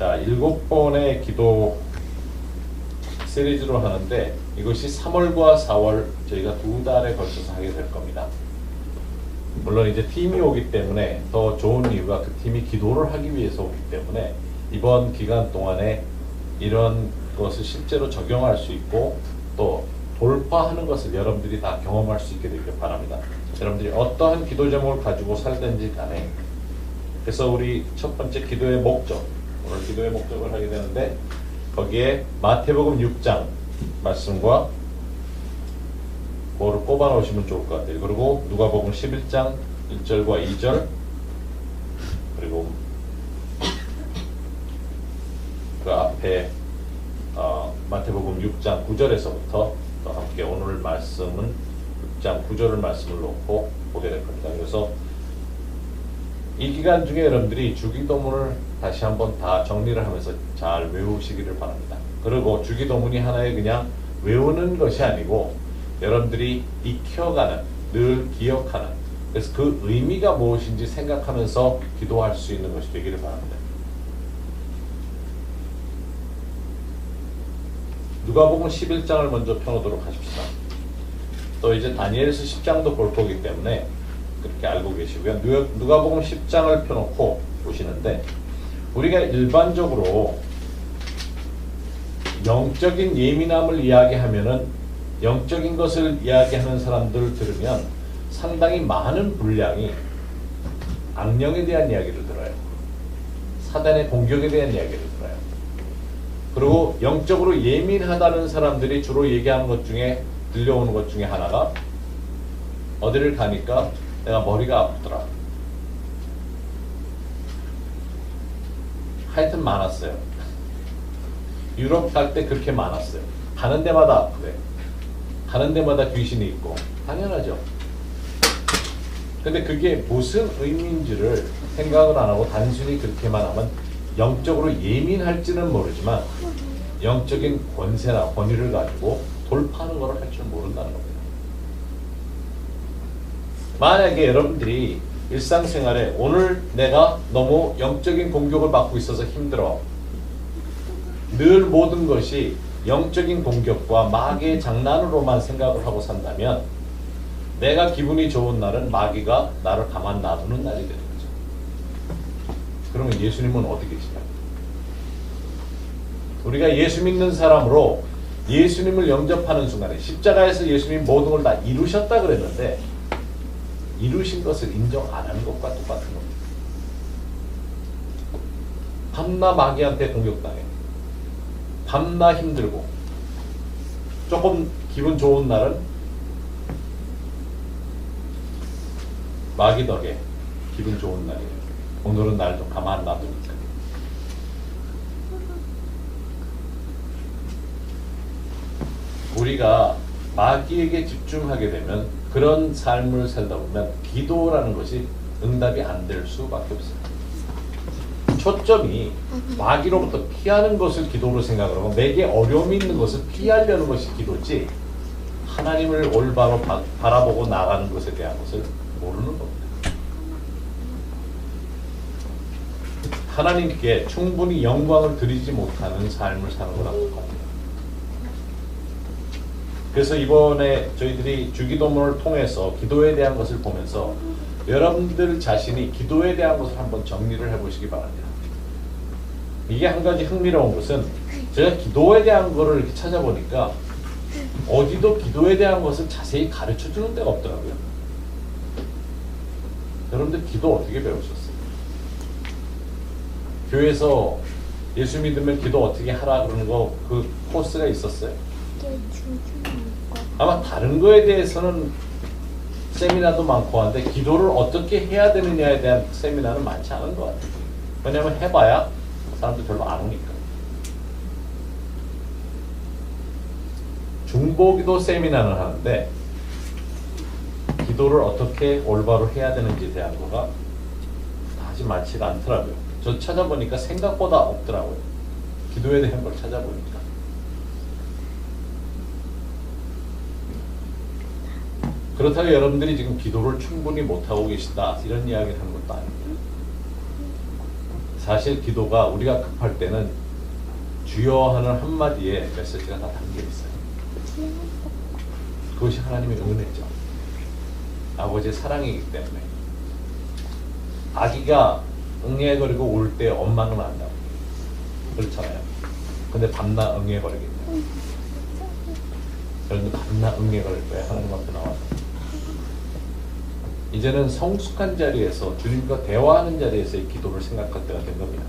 자, 7번의 기도 시리즈로 하는데 이것이 3월과 4월 저희가 2달에 걸쳐서 하게 될 겁니다. 물론 이제 팀이 오기 때문에 더 좋은 이유가 그 팀이 기도를 하기 위해서 오기 때문에 이번 기간 동안에 이런 것을 실제로 적용할 수 있고 또 돌파하는 것을 여러분들이 다 경험할 수 있게 되길 바랍니다. 여러분들이 어떠한 기도 제목을 가지고 살든지 간에 그래서 우리 첫 번째 기도의 목적, 오늘 기도의 목적을 하게 되는데 거기에 마태복음 6장 말씀과 그거를 꼽아 놓으시면 좋을 것 같아요. 그리고 누가복음 11장 1절과 2절 그리고 그 앞에 마태복음 6장 9절에서부터 또 함께 오늘 말씀은 6장 9절을 말씀을 놓고 보게 될 겁니다. 그래서 이 기간 중에 여러분들이 주기도문을 다시 한번 다 정리를 하면서 잘 외우시기를 바랍니다. 그리고 주기도문이 하나의 그냥 외우는 것이 아니고 여러분들이 익혀가는, 늘 기억하는, 그래서 그 의미가 무엇인지 생각하면서 기도할 수 있는 것이 되기를 바랍니다. 누가복음 11장을 먼저 펴놓도록 하십시다. 또 이제 다니엘서 10장도 볼 거기 때문에 그렇게 알고 계시고요. 누가복음 10장을 펴놓고 보시는데 우리가 일반적으로 영적인 예민함을 이야기하면은 영적인 것을 이야기하는 사람들을 들으면 상당히 많은 분량이 악령에 대한 이야기를 들어요. 사단의 공격에 대한 이야기를 들어요. 그리고 영적으로 예민하다는 사람들이 주로 얘기하는 것 중에 들려오는 것 중에 하나가 어디를 가니까 내가 머리가 아프더라. 하여튼 많았어요. 유럽 갈 때 그렇게 많았어요. 가는 데마다 아프대. 가는 데마다 귀신이 있고 당연하죠. 근데 그게 무슨 의미인지를 생각을 안 하고 단순히 그렇게만 하면 영적으로 예민할지는 모르지만 영적인 권세나 권위를 가지고 돌파하는 걸 할 줄 모른다는 겁니다. 만약에 여러분들이 일상생활에 오늘 내가 너무 영적인 공격을 받고 있어서 힘들어. 늘 모든 것이 영적인 공격과 마귀의 장난으로만 생각을 하고 산다면 내가 기분이 좋은 날은 마귀가 나를 가만 놔두는 날이 되는 거죠. 그러면 예수님은 어디 계시냐? 우리가 예수 믿는 사람으로 예수님을 영접하는 순간에 십자가에서 예수님 모든 걸 다 이루셨다 그랬는데 이루신 것을 인정 안 하는 것과 똑같은 겁니다. 밤낮 마귀한테 공격당해. 밤낮 힘들고 조금 기분 좋은 날은 마귀 덕에 기분 좋은 날이에요. 오늘은 날 좀 가만 놔두니까. 우리가 마귀에게 집중하게 되면 그런 삶을 살다 보면 기도라는 것이 응답이 안 될 수밖에 없어요. 초점이 마귀로부터 피하는 것을 기도로 생각을 하고 내게 어려움이 있는 것을 피하려는 것이 기도지 하나님을 올바로 바라보고 나가는 것에 대한 것을 모르는 겁니다. 하나님께 충분히 영광을 드리지 못하는 삶을 사는 거라고 합니다. 그래서 이번에 저희들이 주기도문을 통해서 기도에 대한 것을 보면서 여러분들 자신이 기도에 대한 것을 한번 정리를 해보시기 바랍니다. 이게 한 가지 흥미로운 것은 제가 기도에 대한 거를 이렇게 찾아보니까 어디도 기도에 대한 것을 자세히 가르쳐 주는 데가 없더라고요. 여러분들 기도 어떻게 배우셨어요? 교회에서 예수 믿으면 기도 어떻게 하라 그러는 거 그 코스가 있었어요? 아마 다른 거에 대해서는 세미나도 많고 한데 기도를 어떻게 해야 되느냐에 대한 세미나는 많지 않은 것 같아요. 왜냐하면 해봐야 사람들 별로 안 오니까. 중보기도 세미나는 하는데 기도를 어떻게 올바로 해야 되는지에 대한 거가 아주 많지가 않더라고요. 저 찾아보니까 생각보다 없더라고요. 기도에 대한 걸 찾아보니까. 그렇다고 여러분들이 지금 기도를 충분히 못하고 계시다 이런 이야기를 하는 것도 아닙니다. 사실 기도가 우리가 급할 때는 주여 하는 한마디에 메시지가 다 담겨 있어요. 그것이 하나님의 은혜죠. 아버지의 사랑이기 때문에. 아기가 응애거리고 올 때 엄마는 안다고. 그렇잖아요. 근데 밤낮 응애거리겠네요. 여러분들 밤낮 응애거릴 거예요. 하나님 앞에 나와서. 이제는 성숙한 자리에서 주님과 대화하는 자리에서의 기도를 생각할 때가 된 겁니다.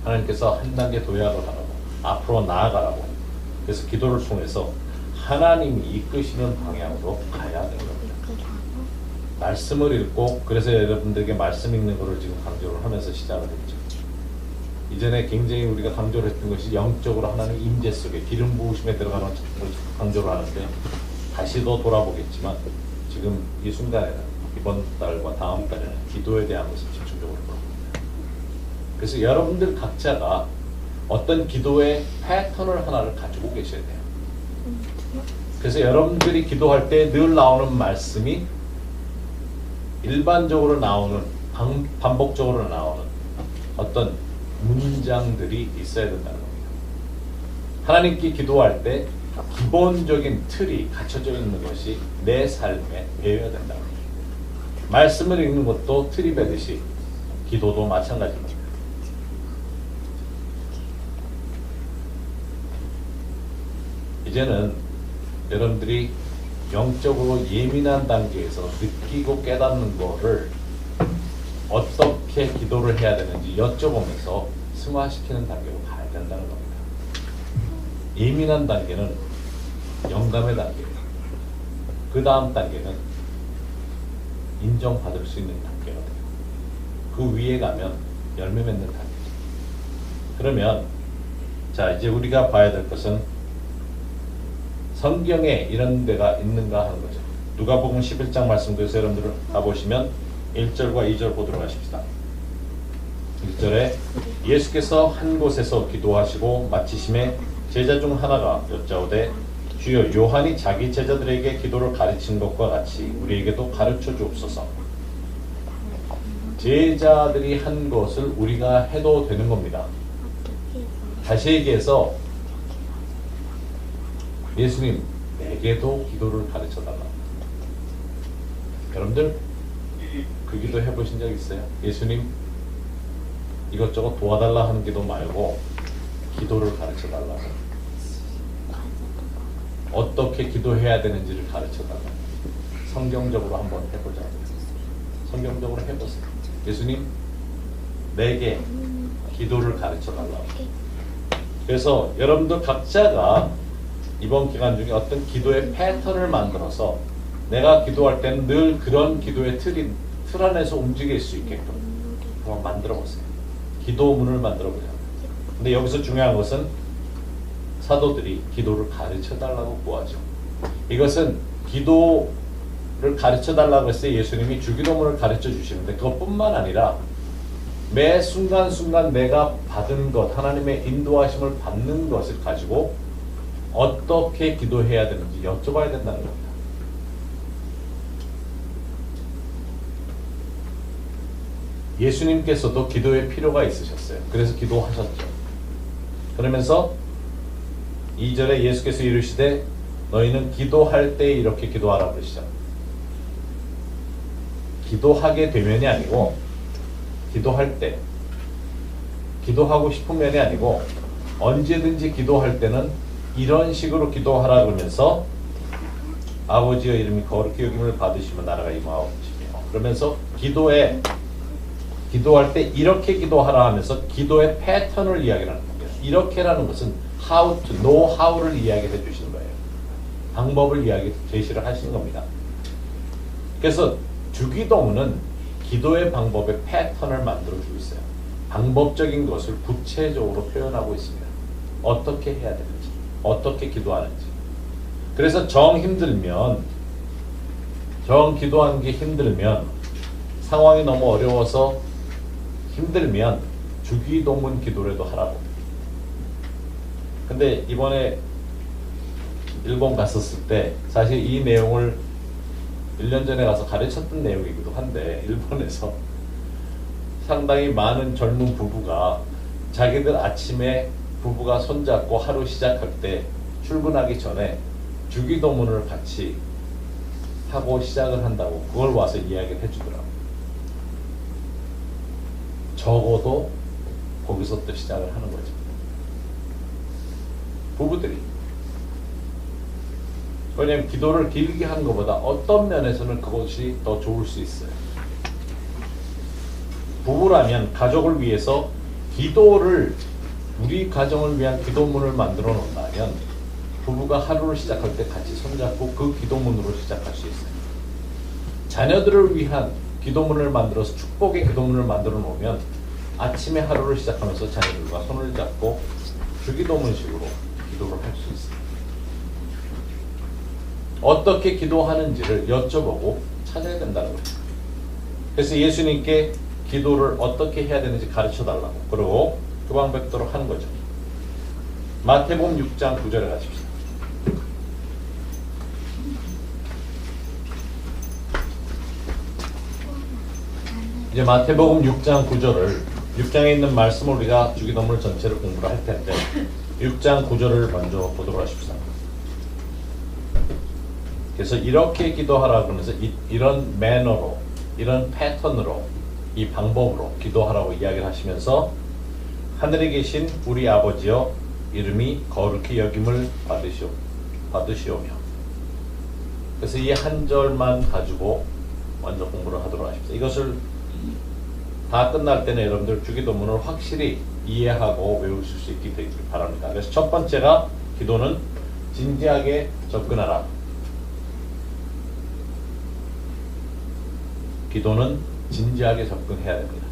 하나님께서 한 단계 도약을 하라고, 앞으로 나아가라고. 그래서 기도를 통해서 하나님이 이끄시는 방향으로 가야 되는 겁니다. 말씀을 읽고, 그래서 여러분들에게 말씀 읽는 것을 지금 강조를 하면서 시작을 했죠. 이전에 굉장히 우리가 강조를 했던 것이 영적으로 하나님 임재 속에 기름 부으심에 들어가는 것을 강조를 하는데, 다시도 돌아보겠지만 지금 이 순간에는, 이번 달과 다음 달에는 기도에 대한 것을 집중적으로 볼 겁니다. 그래서 여러분들 각자가 어떤 기도의 패턴을 하나를 가지고 계셔야 돼요. 그래서 여러분들이 기도할 때 늘 나오는 말씀이 일반적으로 나오는, 반복적으로 나오는 어떤 문장들이 있어야 된다는 겁니다. 하나님께 기도할 때 기본적인 틀이 갖춰져 있는 것이 내 삶에 배워야 된다는 겁니다. 말씀을 읽는 것도 틀이 배듯이 기도도 마찬가지입니다. 이제는 여러분들이 영적으로 예민한 단계에서 느끼고 깨닫는 거를 어떻게 기도를 해야 되는지 여쭤보면서 승화시키는 단계로 가야 된다는 겁니다. 예민한 단계는 영감의 단계예요. 그 다음 단계는 인정받을 수 있는 단계가 돼요. 그 위에 가면 열매 맺는 단계죠. 그러면 자, 이제 우리가 봐야 될 것은 성경에 이런 데가 있는가 하는 거죠. 누가복음 11장 말씀, 그래서 여러분들 가보시면 1절과 2절 보도록 하십시다. 1절에 예수께서 한 곳에서 기도하시고 마치심에 제자 중 하나가 여짜오되 주여, 요한이 자기 제자들에게 기도를 가르친 것과 같이 우리에게도 가르쳐 주옵소서. 제자들이 한 것을 우리가 해도 되는 겁니다. 다시 얘기해서 예수님, 내게도 기도를 가르쳐달라. 여러분들 그 기도 해보신 적 있어요? 예수님, 이것저것 도와달라 하는 기도 말고 기도를 가르쳐달라. 어떻게 기도해야 되는지를 가르쳐달라. 성경적으로 한번 해보자고요. 성경적으로 해보세요. 예수님, 내게 기도를 가르쳐달라. 그래서 여러분들 각자가 이번 기간 중에 어떤 기도의 패턴을 만들어서 내가 기도할 때는 늘 그런 기도의 틀 안에서 움직일 수 있게끔 한번 만들어 보세요. 기도문을 만들어 보세요. 근데 여기서 중요한 것은 사도들이 기도를 가르쳐 달라고 구하죠. 이것은 기도를 가르쳐 달라고 했을 때 예수님이 주기도문을 가르쳐 주시는데, 그것뿐만 아니라 매 순간순간 내가 받은 것, 하나님의 인도하심을 받는 것을 가지고 어떻게 기도해야 되는지 여쭤봐야 된다는 겁니다. 예수님께서도 기도의 필요가 있으셨어요. 그래서 기도하셨죠. 그러면서 2절에 예수께서 이르시되 너희는 기도할 때 이렇게 기도하라 그러시죠. 기도하게 되면이 아니고, 기도할 때, 기도하고 싶으면이 아니고, 언제든지 기도할 때는 이런 식으로 기도하라 그러면서 아버지의 이름이 거룩히 여김을 받으시면 나라가 임하옵시며, 그러면서 기도할 때 이렇게 기도하라 하면서 기도의 패턴을 이야기하는 겁니다. 이렇게라는 것은 how to, know how를 이야기해 주시는 거예요. 방법을 제시를 하시는 겁니다. 그래서 주기도문은 기도의 방법의 패턴을 만들어 주고 있어요. 방법적인 것을 구체적으로 표현하고 있습니다. 어떻게 해야 되는지, 어떻게 기도하는지. 그래서 정 기도하는 게 힘들면, 상황이 너무 어려워서 힘들면 주기도문 기도라도 하라고. 근데 이번에 일본 갔었을 때 사실 이 내용을 1년 전에 가서 가르쳤던 내용이기도 한데, 일본에서 상당히 많은 젊은 부부가 자기들 아침에 부부가 손잡고 하루 시작할 때 출근하기 전에 주기도문을 같이 하고 시작을 한다고 그걸 와서 이야기를 해주더라고요. 적어도 거기서부터 시작을 하는 거죠. 부부들이. 왜냐하면 기도를 길게 하는 것보다 어떤 면에서는 그것이 더 좋을 수 있어요. 부부라면 가족을 위해서 기도를 우리 가정을 위한 기도문을 만들어 놓는다면 부부가 하루를 시작할 때 같이 손잡고 그 기도문으로 시작할 수 있어요. 자녀들을 위한 기도문을 만들어서 축복의 기도문을 만들어 놓으면 아침에 하루를 시작하면서 자녀들과 손을 잡고 주기도문식으로 기도를 할 수 있어요. 어떻게 기도하는지를 여쭤보고 찾아야 된다는 거죠. 그래서 예수님께 기도를 어떻게 해야 되는지 가르쳐 달라고 그리고 그 방법대로 하는 거죠. 마태복음 6장 9절에 가십시오. 이제 마태복음 6장 9절을 6장에 있는 말씀을 우리가 주기도문 전체를 공부를 할 텐데 6장 9절을 먼저 보도록 하십시오. 그래서 이렇게 기도하라고 하면서 이런 매너로 이런 패턴으로 이 방법으로 기도하라고 이야기를 하시면서 하늘에 계신 우리 아버지여 이름이 거룩히 여김을 받으시오며 그래서 이 한 절만 가지고 먼저 공부를 하도록 하십시오. 이것을 다 끝날 때는 여러분들 주기도문을 확실히 이해하고 외우실 수 있게 되길 바랍니다. 그래서 첫 번째가 기도는 진지하게 접근하라. 기도는 진지하게 접근해야 됩니다.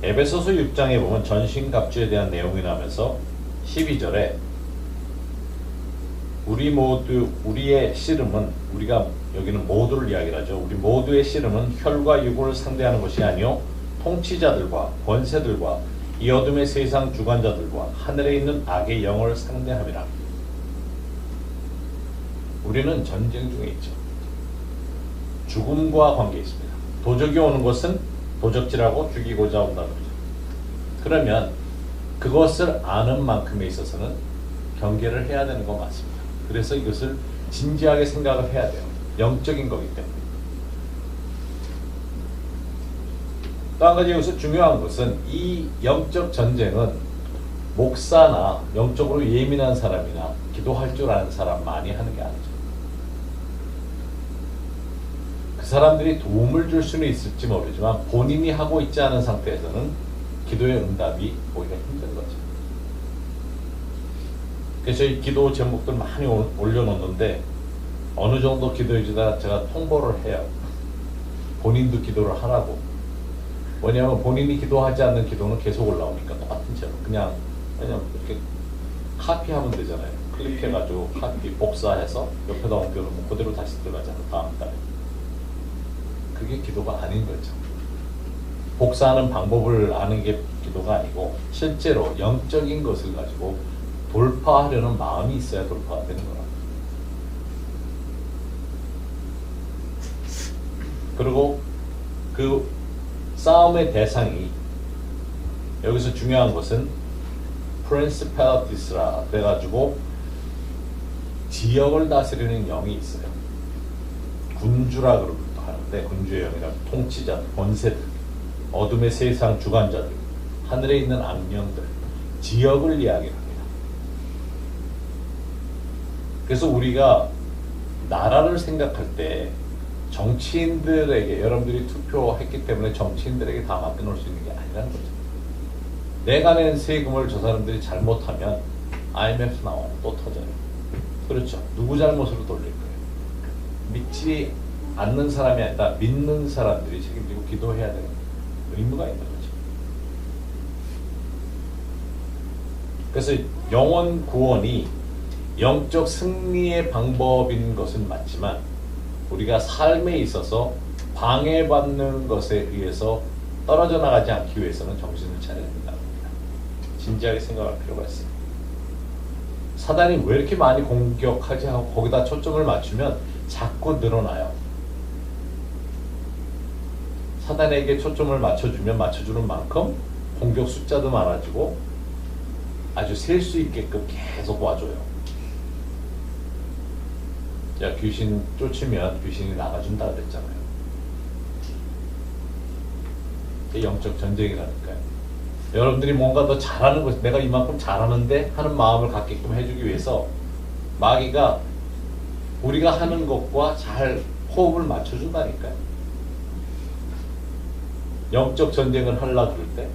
에베소서 6장에 보면 전신갑주에 대한 내용이 나오면서 12절에 우리의 씨름은 우리가 여기는 모두를 이야기를 하죠. 우리 모두의 씨름은 혈과 육을 상대하는 것이 아니요 통치자들과 권세들과 이 어둠의 세상 주관자들과 하늘에 있는 악의 영을 상대함이라. 우리는 전쟁 중에 있죠. 죽음과 관계 있습니다. 도적이 오는 것은 도적질하고 죽이고자 온다는 거죠. 그러면 그것을 아는 만큼에 있어서는 경계를 해야 되는 거 맞습니다. 그래서 이것을 진지하게 생각을 해야 돼요. 영적인 거기 때문에. 또 한 가지 여기서 중요한 것은 이 영적 전쟁은 목사나 영적으로 예민한 사람이나 기도할 줄 아는 사람만이 하는 게 아니죠. 그 사람들이 도움을 줄 수는 있을지 모르지만 본인이 하고 있지 않은 상태에서는 기도의 응답이 오기가 힘든 거죠. 그래서 이 기도 제목들 많이 올려놓는데 어느 정도 기도해 주다 제가 통보를 해요. 본인도 기도를 하라고. 왜냐하면 본인이 기도하지 않는 기도는 계속 올라오니까 똑같은 채로 그냥 이렇게 카피하면 되잖아요. 클릭해가지고 카피 복사해서 옆에다 옮겨놓으면 그대로 다시 들어가잖아요. 다음 달에. 그게 기도가 아닌 거죠. 복사하는 방법을 아는 게 기도가 아니고 실제로 영적인 것을 가지고 돌파하려는 마음이 있어야 돌파가 되는 거라. 그리고 그 싸움의 대상이 여기서 중요한 것은 principalities라 그래가지고 지역을 다스리는 영이 있어요. 군주라 그러기도 하는데 군주의 영이라 통치자들, 권세들, 어둠의 세상 주관자들, 하늘에 있는 악령들, 지역을 이야기합니다. 그래서 우리가 나라를 생각할 때 정치인들에게 여러분들이 투표했기 때문에 정치인들에게 다 맡겨놓을 수 있는 게 아니라는 거죠. 내가 낸 세금을 저 사람들이 잘못하면 IMF 나와요. 또 터져요. 그렇죠. 누구 잘못으로 돌릴 거예요. 믿지 않는 사람이 아니라 믿는 사람들이 책임지고 기도해야 되는 의무가 있는 거죠. 그래서 영혼 구원이 영적 승리의 방법인 것은 맞지만 우리가 삶에 있어서 방해받는 것에 의해서 떨어져 나가지 않기 위해서는 정신을 차려야 된다는 겁니다. 진지하게 생각할 필요가 있습니다. 사단이 왜 이렇게 많이 공격하지 하고 거기다 초점을 맞추면 자꾸 늘어나요. 사단에게 초점을 맞춰주면 맞춰주는 만큼 공격 숫자도 많아지고 아주 셀 수 있게끔 계속 와줘요. 자, 귀신 쫓으면 귀신이 나가준다 그랬잖아요. 이게 영적 전쟁이라니까요. 여러분들이 뭔가 더 잘하는 것, 내가 이만큼 잘하는데 하는 마음을 갖게끔 해주기 위해서 마귀가 우리가 하는 것과 잘 호흡을 맞춰준다니까요. 영적 전쟁을 하려고 그럴 때.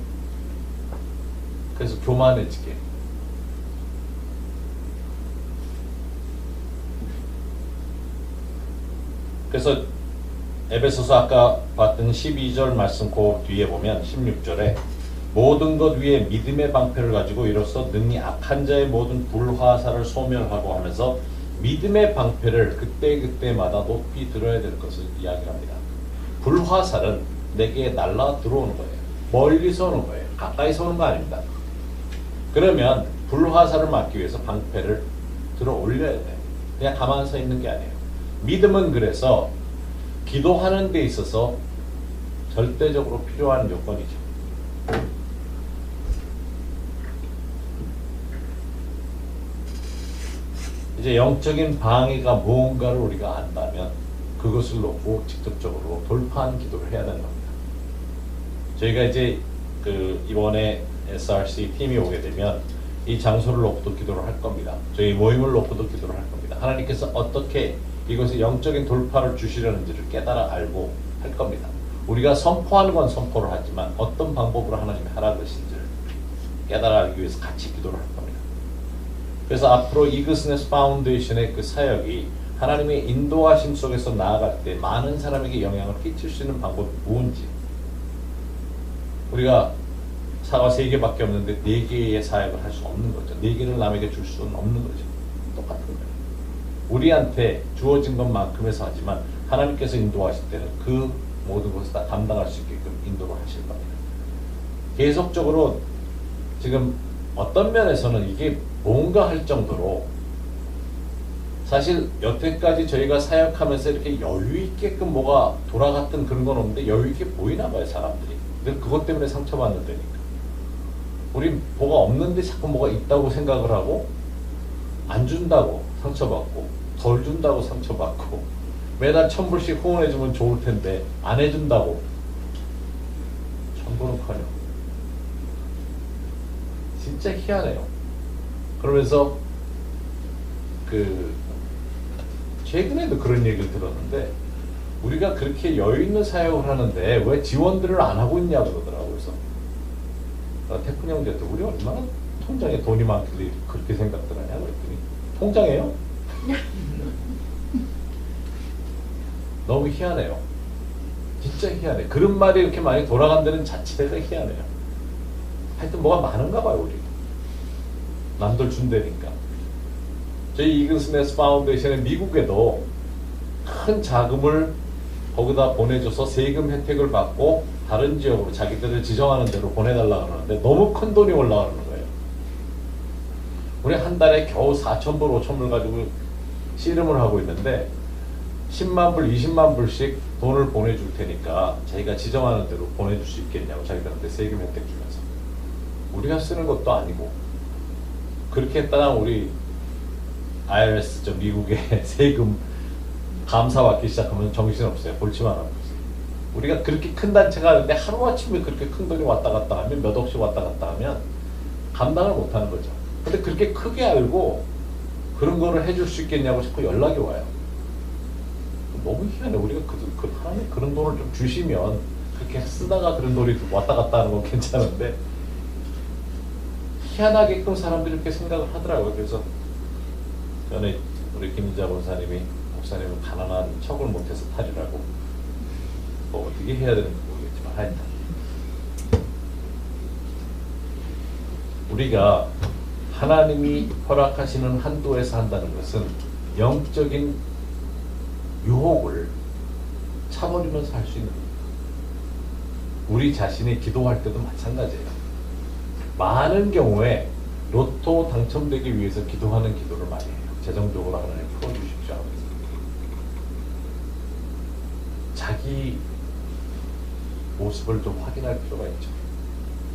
그래서 교만해지게. 그래서 에베소서 아까 봤던 12절 말씀 그 뒤에 보면 16절에 모든 것 위에 믿음의 방패를 가지고 이로써 능히 악한 자의 모든 불화살을 소멸하고 하면서 믿음의 방패를 그때그때마다 높이 들어야 될 것을 이야기합니다. 불화살은 내게 날라 들어오는 거예요. 멀리서 오는 거예요. 가까이서 오는 거 아닙니다. 그러면 불화살을 막기 위해서 방패를 들어 올려야 돼요. 그냥 가만히 서 있는 게 아니에요. 믿음은 그래서 기도하는 데 있어서 절대적으로 필요한 요건이죠. 이제 영적인 방해가 무언가를 우리가 안다면 그것을 놓고 직접적으로 돌파하는 기도를 해야 되는 겁니다. 저희가 이제 이번에 SRC 팀이 오게 되면 이 장소를 놓고도 기도를 할 겁니다. 저희 모임을 놓고도 기도를 할 겁니다. 하나님께서 어떻게 이것의 영적인 돌파를 주시려는지를 깨달아 알고 할 겁니다. 우리가 선포하는 건 선포를 하지만 어떤 방법으로 하나님이 하라 그러신지를 깨달아 알기 위해서 같이 기도를 할 겁니다. 그래서 앞으로 이그스네스 파운데이션의 그 사역이 하나님의 인도하심 속에서 나아갈 때 많은 사람에게 영향을 끼칠 수 있는 방법이 무엇인지, 우리가 사과 3개밖에 없는데 4개의 사역을 할 수 없는 거죠. 4개를 남에게 줄 수는 없는 거죠. 똑같은 거예요. 우리한테 주어진 것만큼에서 하지만 하나님께서 인도하실 때는 그 모든 것을 다 감당할 수 있게끔 인도를 하실 겁니다. 계속적으로 지금 어떤 면에서는 이게 뭔가 할 정도로, 사실 여태까지 저희가 사역하면서 이렇게 여유 있게끔 뭐가 돌아갔던 그런 건 없는데 여유 있게 보이나 봐요, 사람들이. 늘 그것 때문에 상처받는다니까. 우리 뭐가 없는데 자꾸 뭐가 있다고 생각을 하고, 안 준다고 상처받고, 덜 준다고 상처받고, 매달 1,000불씩 후원해주면 좋을 텐데 안 해준다고 천불은커녕. 진짜 희한해요. 그러면서 최근에도 그런 얘기를 들었는데, 우리가 그렇게 여유 있는 사역을 하는데 왜 지원들을 안 하고 있냐고 그러더라고요. 그래서 태훈 형제한테 우리 얼마나 통장에 돈이 많길래 그렇게 생각들 하냐 그랬더니, 통장에요? 너무 희한해요. 진짜 희한해. 그런 말이 이렇게 많이 돌아간다는 자체가 희한해요. 하여튼 뭐가 많은가 봐요, 우리. 남들 준다니까. 저희 이그스네스 파운데이션은 미국에도 큰 자금을 거기다 보내줘서 세금 혜택을 받고 다른 지역으로 자기들을 지정하는 대로 보내달라 그러는데 너무 큰 돈이 올라가는 거예요. 우리 한 달에 겨우 4,000불, 5,000불 가지고 씨름을 하고 있는데 10만 불, 20만 불씩 돈을 보내줄 테니까 자기가 지정하는 대로 보내줄 수 있겠냐고 자기들한테 세금 혜택 주면서. 우리가 쓰는 것도 아니고 그렇게 했다가 우리 IRS, 저 미국의 세금 감사받기 시작하면 정신없어요. 볼치만 하고 있어요. 우리가 그렇게 큰 단체가 하는데 하루아침에 그렇게 큰 돈이 왔다 갔다 하면, 몇 억씩 왔다 갔다 하면 감당을 못하는 거죠. 근데 그렇게 크게 알고 그런 거를 해줄 수 있겠냐고 자꾸 연락이 와요. 너무 희한해. 우리가 하나님 그런 돈을 좀 주시면, 그렇게 쓰다가 그런 돈이 왔다 갔다 하는 건 괜찮은데 희한하게끔 사람들이 이렇게 생각을 하더라고요. 그래서 전에 우리 김자 목사님은 가난한 척을 못해서 탈이라고, 뭐 어떻게 해야 되는지 모르겠지만 하여튼 우리가 하나님이 허락하시는 한도에서 한다는 것은 영적인 유혹을 차버리면서 할 수 있는 겁니다. 우리 자신이 기도할 때도 마찬가지예요. 많은 경우에 로또 당첨되기 위해서 기도하는 기도를 많이 해요. 재정적으로 하나님 풀어주십시오 하면서. 자기 모습을 좀 확인할 필요가 있죠.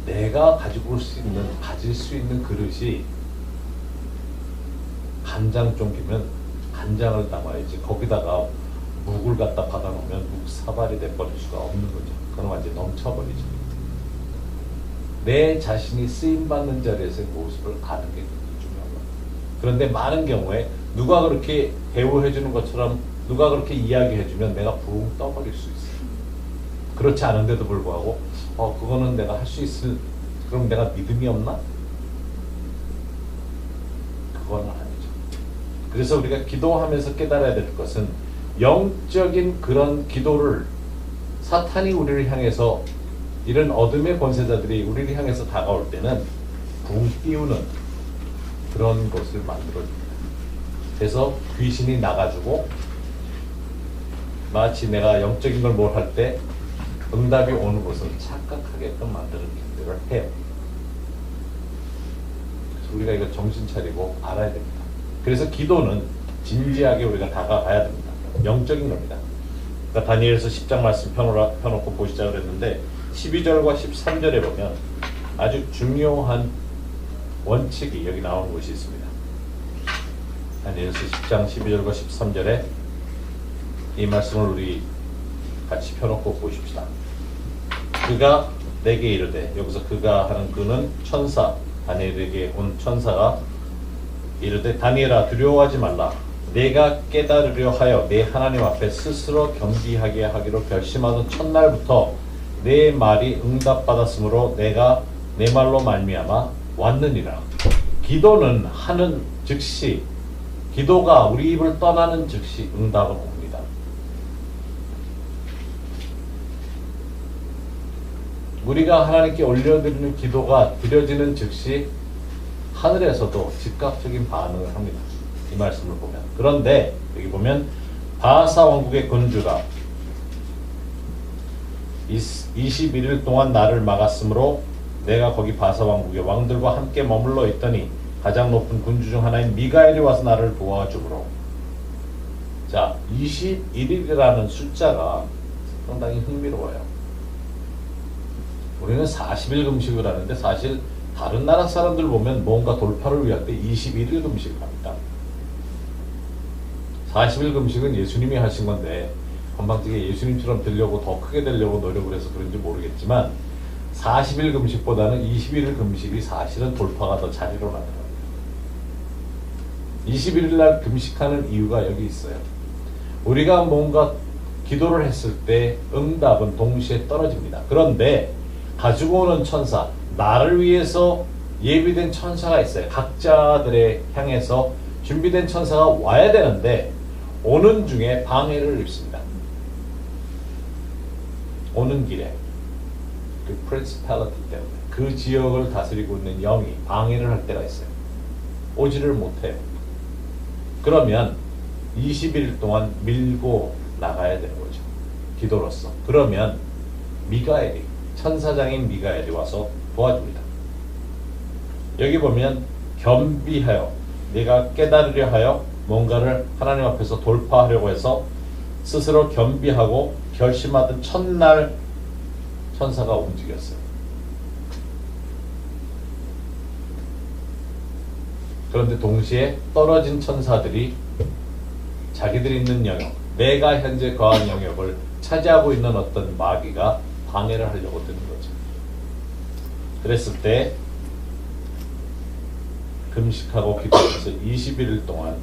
내가 가질 수 있는 그릇이 간장 종기면 간장을 담아야지 거기다가 묵을 갖다 받아놓으면 묵사발이 돼버릴 수가 없는 거죠. 그건 완전히 넘쳐버리죠. 내 자신이 쓰임받는 자리에서의 모습을 아는 게 굉장히 중요한 거예요. 그런데 많은 경우에 누가 그렇게 대우해주는 것처럼 누가 그렇게 이야기해주면 내가 붕 떠버릴 수 있어요. 그렇지 않은데도 불구하고 그거는 내가 할 수 있을, 그럼 내가 믿음이 없나? 그건 아니죠. 그래서 우리가 기도하면서 깨달아야 될 것은 영적인 그런 기도를 사탄이 우리를 향해서 이런 어둠의 권세자들이 우리를 향해서 다가올 때는 붕 띄우는 그런 것을 만들어줍니다. 그래서 귀신이 나가지고 마치 내가 영적인 걸 뭘 할 때 응답이 오는 것을 착각하게끔 만드는 일들을 해요. 그래서 우리가 이거 정신 차리고 알아야 됩니다. 그래서 기도는 진지하게 우리가 다가가야 됩니다. 영적인 겁니다. 그러니까 다니엘서 10장 말씀 펴놓고 보시자 그랬는데 12절과 13절에 보면 아주 중요한 원칙이 여기 나오는 것이 있습니다. 다니엘서 10장 12절과 13절에 이 말씀을 우리 같이 펴놓고 보십시다. 그가 내게 이르되, 여기서 그가 하는 그는 천사, 다니엘에게 온 천사가 이르되 다니엘아 두려워하지 말라. 내가 깨달으려 하여 내 하나님 앞에 스스로 겸비하게 하기로 결심하던 첫날부터 내 말이 응답받았으므로 내가 내 말로 말미암아 왔느니라. 기도는 하는 즉시, 기도가 우리 입을 떠나는 즉시 응답은 옵니다. 우리가 하나님께 올려드리는 기도가 드려지는 즉시 하늘에서도 즉각적인 반응을 합니다. 이 말씀을 보면. 그런데 여기 보면 바하사 왕국의 군주가 21일 동안 나를 막았으므로 내가 거기 바하사 왕국의 왕들과 함께 머물러 있더니 가장 높은 군주 중 하나인 미가엘이 와서 나를 도와주므로. 자, 21일이라는 숫자가 상당히 흥미로워요. 우리는 40일 금식을 하는데 사실 다른 나라 사람들 보면 뭔가 돌파를 위할 때 21일 금식을 합니다. 40일 금식은 예수님이 하신 건데 건방지게 예수님처럼 되려고 더 크게 되려고 노력을 해서 그런지 모르겠지만 40일 금식보다는 21일 금식이 사실은 돌파가 더 잘 일어나더라고요. 21일 날 금식하는 이유가 여기 있어요. 우리가 뭔가 기도를 했을 때 응답은 동시에 떨어집니다. 그런데 가지고 오는 천사, 나를 위해서 예비된 천사가 있어요. 각자들의 향해서 준비된 천사가 와야 되는데 오는 중에 방해를 입습니다. 오는 길에 그 principality 때문에 그 지역을 다스리고 있는 영이 방해를 할 때가 있어요. 오지를 못해요. 그러면 21일 동안 밀고 나가야 되는 거죠. 기도로서. 그러면 미가엘이, 천사장인 미가엘이 와서 도와줍니다. 여기 보면 겸비하여, 내가 깨달으려 하여 뭔가를 하나님 앞에서 돌파하려고 해서 스스로 겸비하고 결심하던 첫날 천사가 움직였어요. 그런데 동시에 떨어진 천사들이 자기들이 있는 영역, 내가 현재 거한 영역을 차지하고 있는 어떤 마귀가 방해를 하려고 드는 거죠. 그랬을 때 금식하고 기도하면서 21일 동안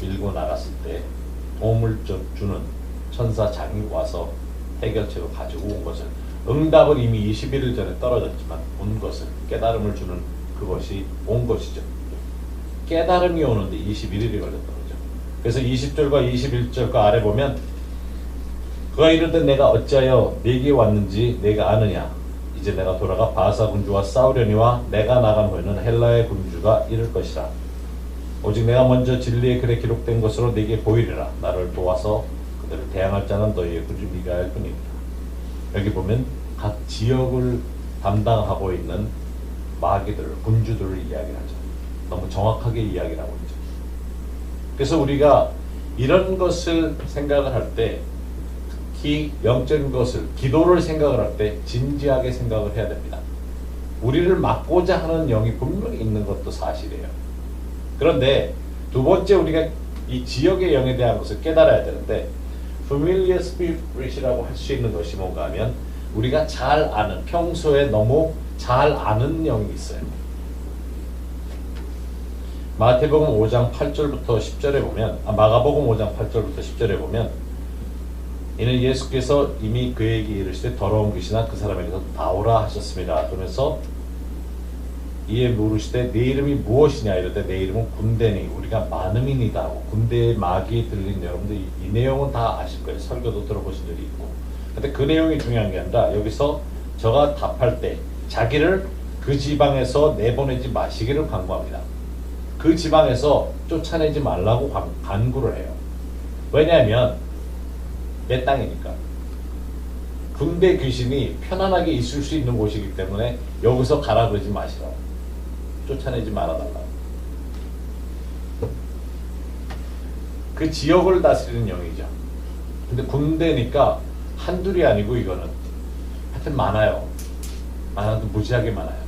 밀고 나갔을 때 도움을 주는 천사장이 와서 해결책을 가지고 온 것을, 응답은 이미 21일 전에 떨어졌지만 온 것을, 깨달음을 주는 그것이 온 것이죠. 깨달음이 오는데 21일이 걸렸던 거죠. 그래서 20절과 21절과 아래 보면 그가 이르되 내가 어찌하여 네게 왔는지 내가 아느냐. 이제 내가 돌아가 바하사 군주와 싸우려니와 내가 나간 후에는 헬라의 군주가 이를 것이라. 오직 내가 먼저 진리의 글에 기록된 것으로 네게 보이리라. 나를 도와서 그들을 대항할 자는 너희의 군주 미가엘 뿐입니다. 여기 보면 각 지역을 담당하고 있는 마귀들, 군주들을 이야기하죠. 너무 정확하게 이야기를 하고 있죠. 그래서 우리가 이런 것을 생각을 할 때 특히 영적인 것을, 기도를 생각을 할 때 진지하게 생각을 해야 됩니다. 우리를 막고자 하는 영이 분명히 있는 것도 사실이에요. 그런데 두 번째, 우리가 이 지역의 영에 대한 것을 깨달아야 되는데, familiar spirit이라고 할 수 있는 것이 뭔가 하면, 우리가 잘 아는, 평소에 너무 잘 아는 영이 있어요. 마태복음 5장 8절부터 10절에 보면, 마가복음 5장 8절부터 10절에 보면, 이는 예수께서 이미 그에게 이르시되 더러운 귀신아 그 사람에게서 나오라 하셨습니다. 그러면서 이에 물으시되 내 이름이 무엇이냐 이르되 내 이름은 군대니 우리가 많음이니이다 하고, 군대의 막이 들린 여러분들 이 내용은 다 아실 거예요. 설교도 들어보신 적이 있고. 근데 그 내용이 중요한 게 아니라, 여기서 저가 답할 때 자기를 그 지방에서 내보내지 마시기를 간구합니다. 그 지방에서 쫓아내지 말라고 간구를 해요. 왜냐하면 내 땅이니까. 군대 귀신이 편안하게 있을 수 있는 곳이기 때문에 여기서 가라 그러지 마시라고, 쫓아내지 말아달라고. 그 지역을 다스리는 영이죠. 근데 군대니까 한둘이 아니고 이거는 하여튼 많아요. 많아도 무지하게 많아요.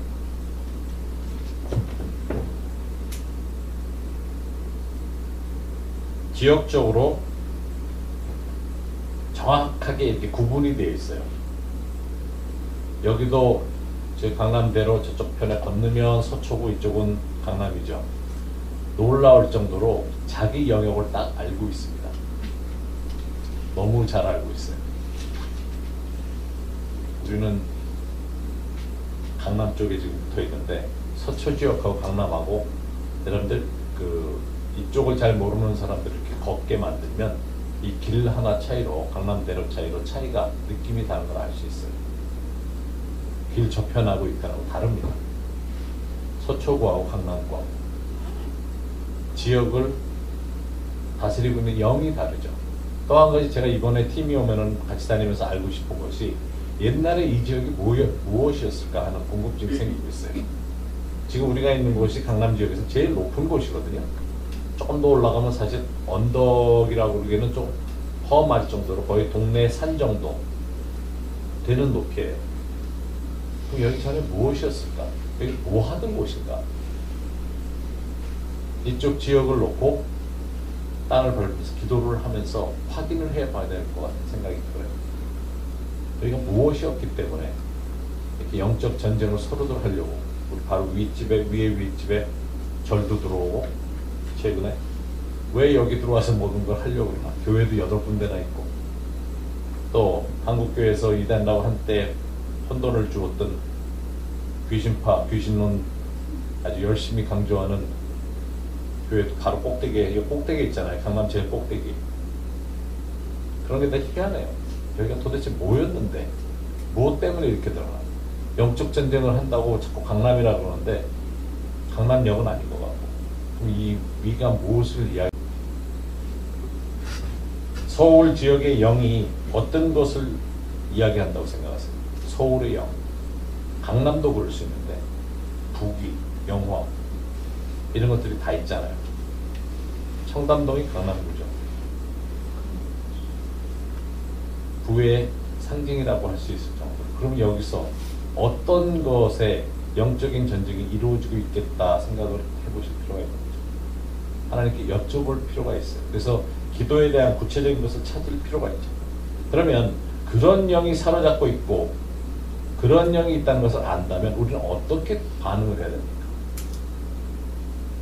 지역적으로 정확하게 이렇게 구분이 되어 있어요. 여기도 저희 강남대로 저쪽 편에 건너면 서초구, 이쪽은 강남이죠. 놀라울 정도로 자기 영역을 딱 알고 있습니다. 너무 잘 알고 있어요. 우리는 강남 쪽에 지금 붙어 있는데, 서초 지역하고 강남하고 여러분들 이쪽을 잘 모르는 사람들을 이렇게 걷게 만들면 이 길 하나 차이로, 강남대로 차이로 차이가, 느낌이 다른 걸 알 수 있어요. 길 저편하고 이편하고 다릅니다. 서초구하고 강남구하고. 지역을 다스리고 있는 영이 다르죠. 또 한 가지, 제가 이번에 팀이 오면은 같이 다니면서 알고 싶은 것이, 옛날에 이 지역이 무엇이었을까 하는 궁금증이 생기고 있어요. 지금 우리가 있는 곳이 강남 지역에서 제일 높은 곳이거든요. 조금 더 올라가면 사실 언덕이라고 그러기에는 좀 험할 정도로 거의 동네 산 정도 되는 높이에요. 그럼 여기 전에 무엇이었을까? 여기 뭐 하던 곳인가? 이쪽 지역을 놓고 땅을 밟으면서 기도를 하면서 확인을 해봐야 될 것 같은 생각이 들어요. 여기가 무엇이었기 때문에 이렇게 영적 전쟁을 서로들 하려고, 우리 바로 윗집에, 위에 윗집에 절도 들어오고, 최근에 왜 여기 들어와서 모든 걸 하려고 그러나, 교회도 8군데나 있고, 또 한국교회에서 이단이라고 한때 혼돈을 주었던 귀신파, 귀신론 아주 열심히 강조하는 교회도 바로 꼭대기에, 이 꼭대기에 있잖아요. 강남 제일 꼭대기. 그런 게 다 희한해요. 여기가 도대체 뭐였는데, 무엇 때문에 이렇게 들어가? 영적 전쟁을 한다고 자꾸 강남이라고 그러는데 강남역은 아닌 것 같고, 그럼 이 위가 무엇을 이야기? 서울 지역의 영이 어떤 것을 이야기한다고 생각하세요? 서울의 영. 강남도 그럴 수 있는데 북위, 영화 이런 것들이 다 있잖아요. 청담동이 강남구죠. 부의 상징이라고 할 수 있을 정도. 그럼 여기서 어떤 것에 영적인 전쟁이 이루어지고 있겠다 생각을 해보실 필요가 있는 거죠. 하나님께 여쭤볼 필요가 있어요. 그래서 기도에 대한 구체적인 것을 찾을 필요가 있죠. 그러면 그런 영이 사로잡고 있고 그런 영이 있다는 것을 안다면 우리는 어떻게 반응을 해야 됩니까?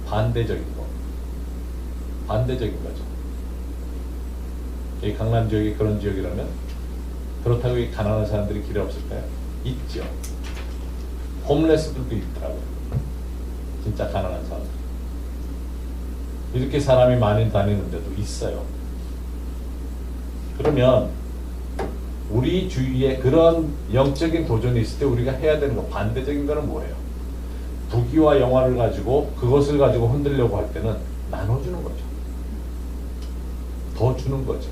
반대적인 거. 반대적인 거죠. 이 강남 지역이 그런 지역이라면, 그렇다고 이 가난한 사람들이 길에 없을까요? 있죠. 홈레스들도 있더라고요. 진짜 가난한 사람들. 이렇게 사람이 많이 다니는데도 있어요. 그러면 우리 주위에 그런 영적인 도전이 있을 때 우리가 해야 되는 거, 반대적인 거는 뭐예요? 부귀와 영화를 가지고 그것을 가지고 흔들려고 할 때는 나눠주는 거죠. 더 주는 거죠.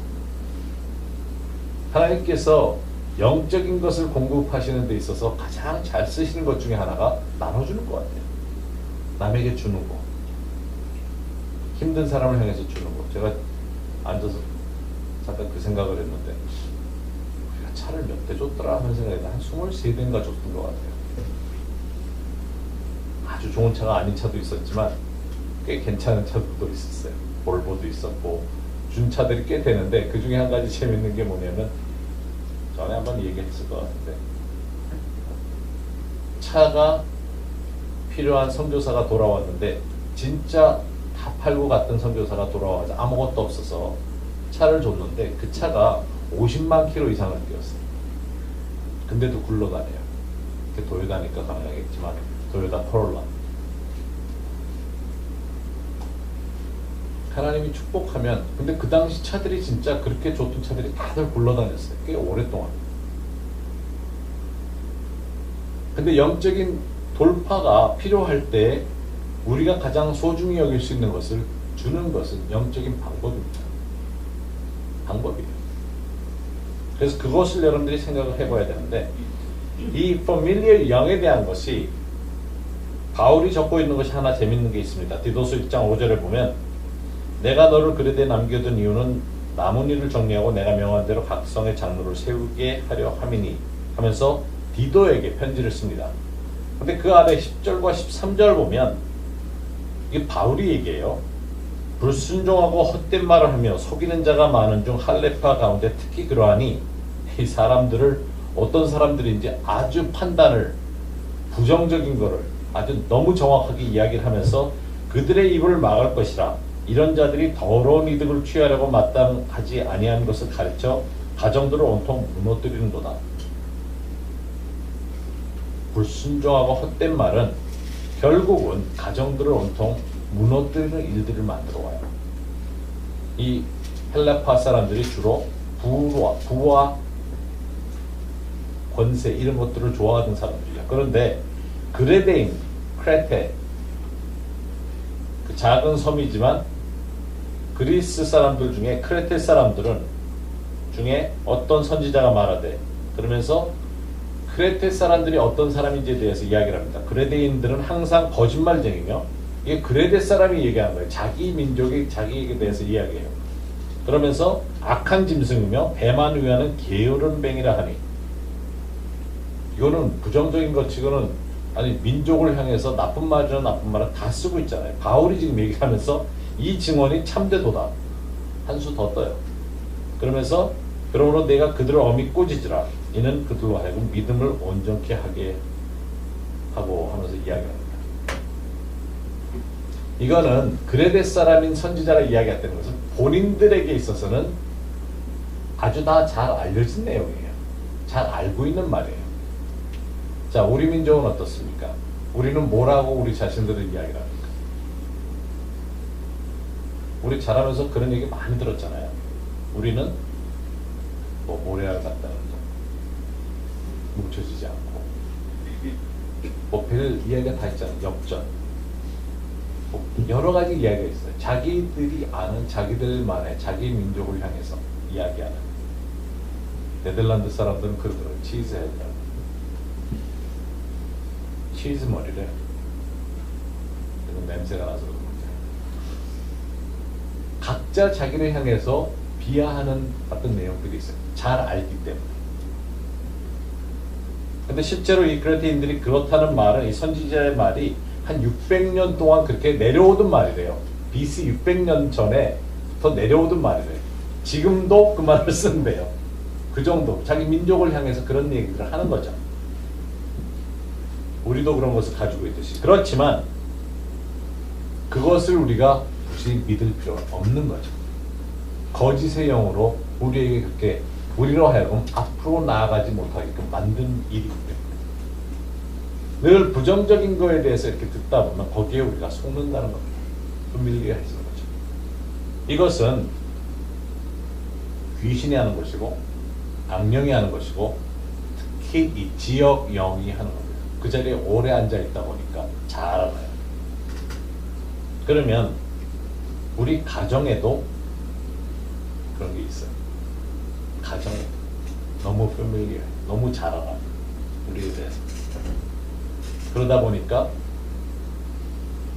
하나님께서 영적인 것을 공급하시는 데 있어서 가장 잘 쓰시는 것 중에 하나가 나눠주는 것 같아요. 남에게 주는 거. 힘든 사람을 향해서 주는 거. 제가 앉아서 잠깐 그 생각을 했는데, 차를 몇 대 줬더라 하는 생각이 한 23대인가 줬던 것 같아요. 아주 좋은 차가 아닌 차도 있었지만 꽤 괜찮은 차들도 있었어요. 볼보도 있었고 준 차들이 꽤 되는데 그 중에 한 가지 재밌는 게 뭐냐면 전에 한번 얘기했을 것 같은데 차가 필요한 선교사가 돌아왔는데 진짜 다 팔고 갔던 선교사가 돌아와서 아무것도 없어서 차를 줬는데 그 차가 50만 킬로 이상을 뛰었어요. 근데도 굴러다녀요. 도요다니까 가능하겠지만 도요다 코롤라. 하나님이 축복하면 근데 그 당시 차들이 진짜 그렇게 좋던 차들이 다들 굴러다녔어요. 꽤 오랫동안. 근데 영적인 돌파가 필요할 때 우리가 가장 소중히 여길 수 있는 것을 주는 것은 영적인 방법입니다. 방법이에요. 그래서 그것을 여러분들이 생각을 해봐야 되는데 이 familiar young에 대한 것이 바울이 적고 있는 것이 하나 재밌는 게 있습니다. 디도서 1장 5절에 보면 내가 너를 그레데 남겨둔 이유는 남은 일을 정리하고 내가 명한 대로 각성의 장로를 세우게 하려 함이니 하면서 디도에게 편지를 씁니다. 근데 그 아래 10절과 13절 보면 이게 바울이 얘기해요. 불순종하고 헛된 말을 하며 속이는 자가 많은 중 할레파 가운데 특히 그러하니 이 사람들을 어떤 사람들인지 아주 판단을 부정적인 거를 아주 너무 정확하게 이야기를 하면서 그들의 입을 막을 것이라 이런 자들이 더러운 이득을 취하려고 마땅하지 아니한 것을 가르쳐 가정들을 온통 무너뜨리는도다. 불순종하고 헛된 말은 결국은 가정들을 온통 무너뜨리는 일들을 만들어 와요. 이 헬라파 사람들이 주로 부와 권세 이런 것들을 좋아하던 사람들이에요. 그런데 그레데인, 크레테 그 작은 섬이지만 그리스 사람들 중에 크레테 사람들은 중에 어떤 선지자가 말하되 그러면서 크레테 사람들이 어떤 사람인지에 대해서 이야기를 합니다. 그레데인들은 항상 거짓말쟁이며 이게 그레데 사람이 얘기하는 거예요. 자기 민족이 자기에게 대해서 이야기해요. 그러면서 악한 짐승이며 배만 위하는 게으른 뱅이라 하니 이거는 부정적인 것 치고는 아니 민족을 향해서 나쁜 말이나 나쁜 말은 다 쓰고 있잖아요. 바울이 지금 얘기하면서 이 증언이 참되도다. 한 수 더 떠요. 그러면서 그러므로 내가 그들을 엄히 꾸짖으라. 이는 그들로 하여금 믿음을 온전케 하게 하고 하면서 이야기합니다. 이거는 그레데 사람인 선지자가 이야기했다는 것은 본인들에게 있어서는 아주 다 잘 알려진 내용이에요. 잘 알고 있는 말이에요. 자, 우리 민족은 어떻습니까? 우리는 뭐라고 우리 자신들을 이야기를 합니까? 우리 자라면서 그런 얘기 많이 들었잖아요. 우리는 뭐 모래알 같다는 거, 뭉쳐지지 않고 뭐 별 이야기가 다 있잖아요. 역전 뭐 여러 가지 이야기가 있어요. 자기들이 아는 자기들만의 자기 민족을 향해서 이야기하는. 네덜란드 사람들은 그러더라고요. 치즈 헤드라고. 치즈 머리래. 그래서 냄새가 나서 그런 거죠. 각자 자기를 향해서 비하하는 어떤 내용들이 있어요. 잘 알기 때문에. 근데 실제로 이 그레테인들이 그렇다는 말은 이 선지자의 말이 한 600년 동안 그렇게 내려오던 말이래요. BC 600년 전에부터 내려오던 말이래요. 지금도 그 말을 쓴대요. 그 정도. 자기 민족을 향해서 그런 얘기를 하는 거죠. 우리도 그런 것을 가지고 있듯이. 그렇지만 그것을 우리가 굳이 믿을 필요가 없는 거죠. 거짓의 영으로 우리에게 그렇게 우리로 하여금 앞으로 나아가지 못하게끔 만든 일이기 때문에 늘 부정적인 거에 대해서 이렇게 듣다 보면 거기에 우리가 속는다는 겁니다. 좀 밀리해지는 거죠. 이것은 귀신이 하는 것이고 악령이 하는 것이고 특히 이 지역 영이 하는 겁니다. 그 자리에 오래 앉아 있다 보니까 잘 알아요. 그러면 우리 가정에도 그런 게 있어요. 가정에 너무 패밀리해, 너무 잘 알아 우리에 대해서. 그러다 보니까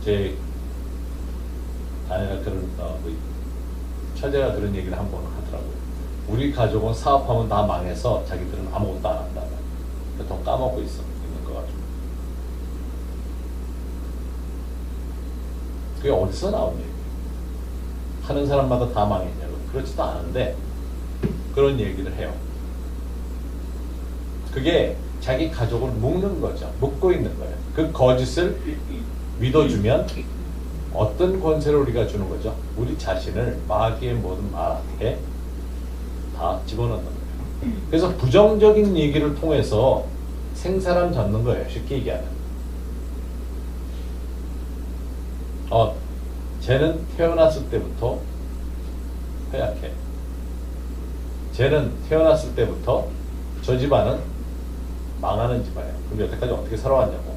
제 아내가 그런 처제가 그런 얘기를 한 번 하더라고요. 우리 가족은 사업하면 다 망해서 자기들은 아무것도 안 한다는 보통 까먹고 있는 거 가지고. 그게 어디서 나온 얘기예요? 하는 사람마다 다 망했냐고. 그렇지도 않은데 그런 얘기를 해요. 그게 자기 가족을 묶는 거죠. 묶고 있는 거예요. 그 거짓을 믿어주면 어떤 권세를 우리가 주는 거죠? 우리 자신을 마귀의 모든 말에 다 집어넣는 거예요. 그래서 부정적인 얘기를 통해서 생사람 잡는 거예요. 쉽게 얘기하면. 쟤는 태어났을 때부터 허약해. 쟤는 태어났을 때부터 저 집안은 망하는 집안이에요. 그럼 여태까지 어떻게 살아왔냐고.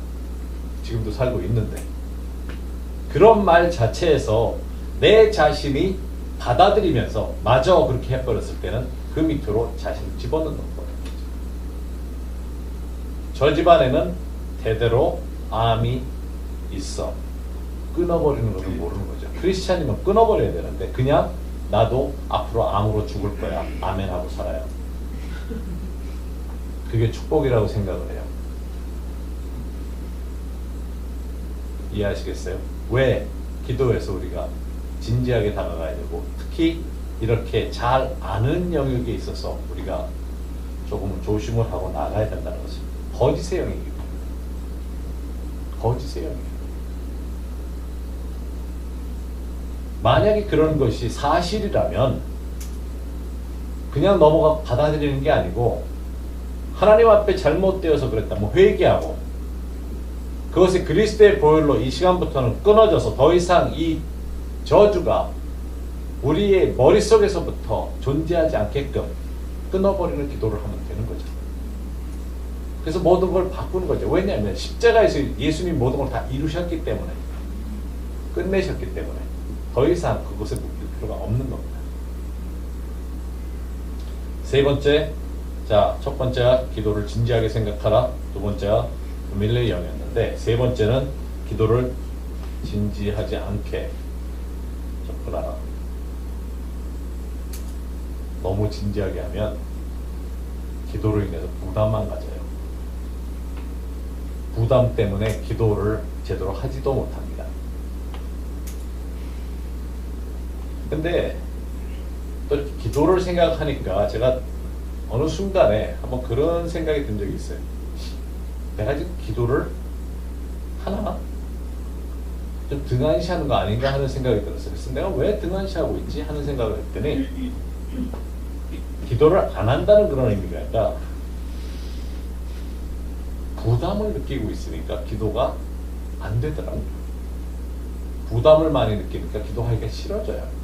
지금도 살고 있는데. 그런 말 자체에서 내 자신이 받아들이면서 마저 그렇게 해버렸을 때는 그 밑으로 자신을 집어넣는 거예요. 저 집안에는 대대로 암이 있어. 끊어버리는 것을 모르는 거죠. 크리스찬이면 끊어버려야 되는데 그냥 나도 앞으로 암으로 죽을 거야. 아멘 하고 살아요. 그게 축복이라고 생각을 해요. 이해하시겠어요? 왜 기도에서 우리가 진지하게 다가가야 되고 특히 이렇게 잘 아는 영역에 있어서 우리가 조금 조심을 하고 나가야 된다는 것입니다. 거짓의 영역입니다. 거짓의 영역. 만약에 그런 것이 사실이라면 그냥 넘어가 받아들이는 게 아니고 하나님 앞에 잘못되어서 그랬다면 회개하고 그것이 그리스도의 보혈로 이 시간부터는 끊어져서 더 이상 이 저주가 우리의 머릿속에서부터 존재하지 않게끔 끊어버리는 기도를 하면 되는 거죠. 그래서 모든 걸 바꾸는 거죠. 왜냐하면 십자가에서 예수님 모든 걸 다 이루셨기 때문에 끝내셨기 때문에 더 이상 그것에 묶일 필요가 없는 겁니다. 세 번째, 첫 번째가 기도를 진지하게 생각하라. 두 번째가 밀레의 영이었는데 세 번째는 기도를 진지하지 않게 접근하라. 너무 진지하게 하면 기도로 인해서 부담만 가져요. 부담 때문에 기도를 제대로 하지도 못합니다. 근데 또 기도를 생각하니까 제가 어느 순간에 한번 그런 생각이 든 적이 있어요. 내가 지금 기도를 하나? 좀 등한시하는 거 아닌가 하는 생각이 들었어요. 그래서 내가 왜 등한시하고 있지? 하는 생각을 했더니 기도를 안 한다는 그런 의미가 아니라 부담을 느끼고 있으니까 기도가 안 되더라고요. 부담을 많이 느끼니까 기도하기가 싫어져요.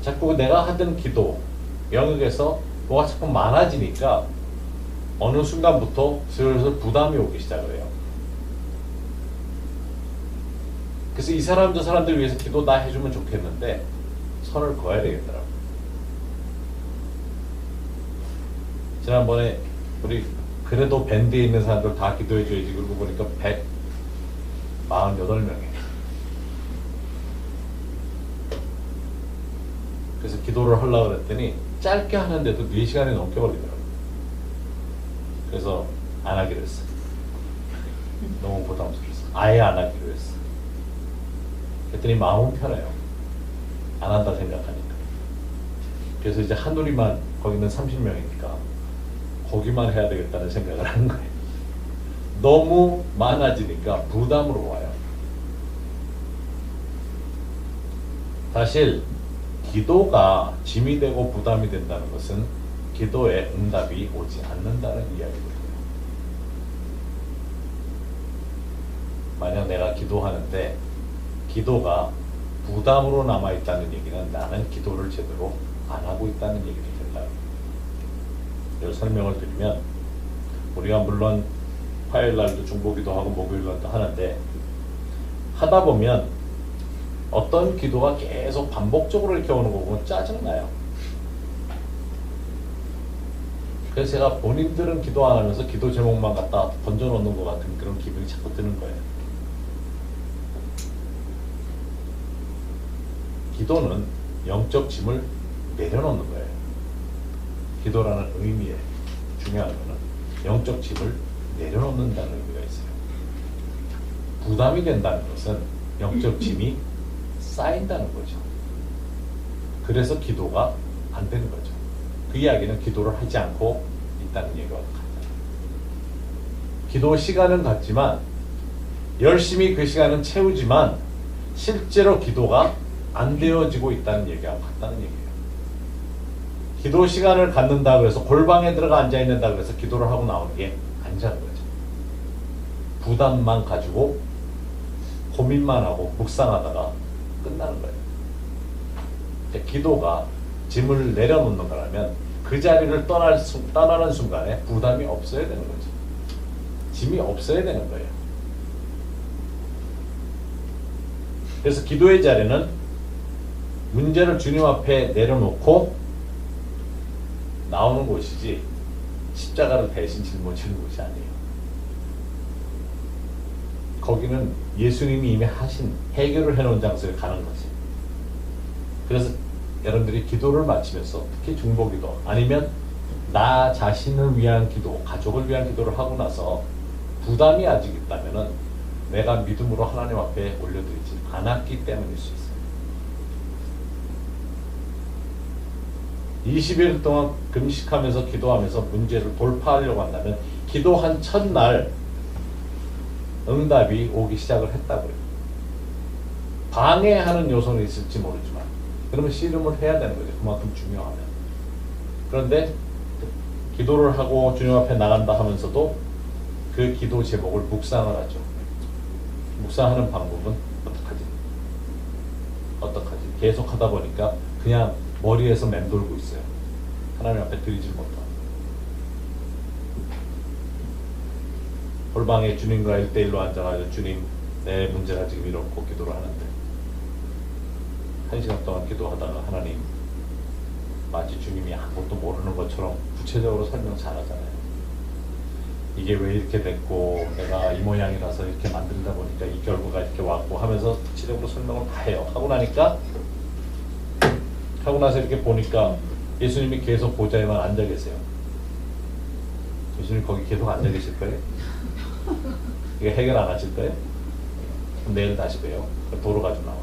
자꾸 내가 하던 기도 영역에서 뭐가 자꾸 많아지니까 어느 순간부터 슬슬 부담이 오기 시작을 해요. 그래서 이 사람 저 사람들 위해서 기도 다 해주면 좋겠는데 선을 그어야 되겠더라고요. 지난번에 우리 그래도 밴드에 있는 사람들 다 기도해줘야지 그러고 보니까 148명이에요. 그래서 기도를 하려고 그랬더니 짧게 하는데도 4시간이 넘게 걸리더라고요. 그래서 안 하기로 했어. 너무 부담스러웠어. 아예 안 하기로 했어. 그랬더니 마음은 편해요. 안 한다 생각하니까. 그래서 이제 한우리만 거기는 30명이니까 거기만 해야 되겠다는 생각을 하는 거예요. 너무 많아지니까 부담으로 와요. 사실 기도가 짐이 되고 부담이 된다는 것은 기도에 응답이 오지 않는다는 이야기거든요. 만약 내가 기도하는데 기도가 부담으로 남아있다는 얘기는 나는 기도를 제대로 안 하고 있다는 얘기를 된다. 이걸 설명을 드리면 우리가 물론 화요일날도 중보기도 하고 목요일날도 하는데 하다 보면 어떤 기도가 계속 반복적으로 이렇게 오는 거 보면 짜증나요. 그래서 제가 본인들은 기도 안 하면서 기도 제목만 갖다 던져놓는 것 같은 그런 기분이 자꾸 드는 거예요. 기도는 영적 짐을 내려놓는 거예요. 기도라는 의미에 중요한 거는 영적 짐을 내려놓는다는 의미가 있어요. 부담이 된다는 것은 영적 짐이 쌓인다는 거죠. 그래서 기도가 안 되는 거죠. 그 이야기는 기도를 하지 않고 있다는 얘기와 같아요. 기도 시간은 같지만 열심히 그 시간은 채우지만 실제로 기도가 안 되어지고 있다는 얘기와 같다는 얘기예요. 기도 시간을 갖는다고 해서 골방에 들어가 앉아있는다고 해서 기도를 하고 나오는 게 아니라는 거죠. 부담만 가지고 고민만 하고 묵상하다가 끝나는 거예요. 기도가 짐을 내려놓는 거라면 그 자리를 떠나는 순간에 부담이 없어야 되는 거죠. 짐이 없어야 되는 거예요. 그래서 기도의 자리는 문제를 주님 앞에 내려놓고 나오는 곳이지 십자가를 대신 짊어지는 곳이 아니에요. 거기는 예수님이 이미 하신 해결을 해놓은 장소에 가는 거지. 그래서 여러분들이 기도를 마치면서 특히 중보기도 아니면 나 자신을 위한 기도, 가족을 위한 기도를 하고 나서 부담이 아직 있다면은 내가 믿음으로 하나님 앞에 올려드리지 않았기 때문일 수 있어요. 20일 동안 금식하면서 기도하면서 문제를 돌파하려고 한다면 기도한 첫날 응답이 오기 시작을 했다고요. 방해하는 요소는 있을지 모르지만 그러면 씨름을 해야 되는 거죠. 그만큼 중요하면. 그런데 기도를 하고 주님 앞에 나간다 하면서도 그 기도 제목을 묵상을 하죠. 묵상하는 방법은 어떡하지? 계속 하다 보니까 그냥 머리에서 맴돌고 있어요. 하나님 앞에 드리질 못하고. 골방에 주님과 1대1로 앉아가지고 주님 내 문제가 지금 이렇고 기도를 하는데 1시간 동안 기도하다가 하나님 마치 주님이 아무것도 모르는 것처럼 구체적으로 설명 잘하잖아요. 이게 왜 이렇게 됐고 내가 이 모양이라서 이렇게 만들다 보니까 이 결과가 이렇게 왔고 하면서 구체적으로 설명을 다 해요. 하고 나서 이렇게 보니까 예수님이 계속 보좌에만 앉아 계세요. 예수님 거기 계속 앉아 계실 거예요? 이게 해결 안 하실 거예요? 그럼 내일 다시 봬요. 도로 가지고 나와.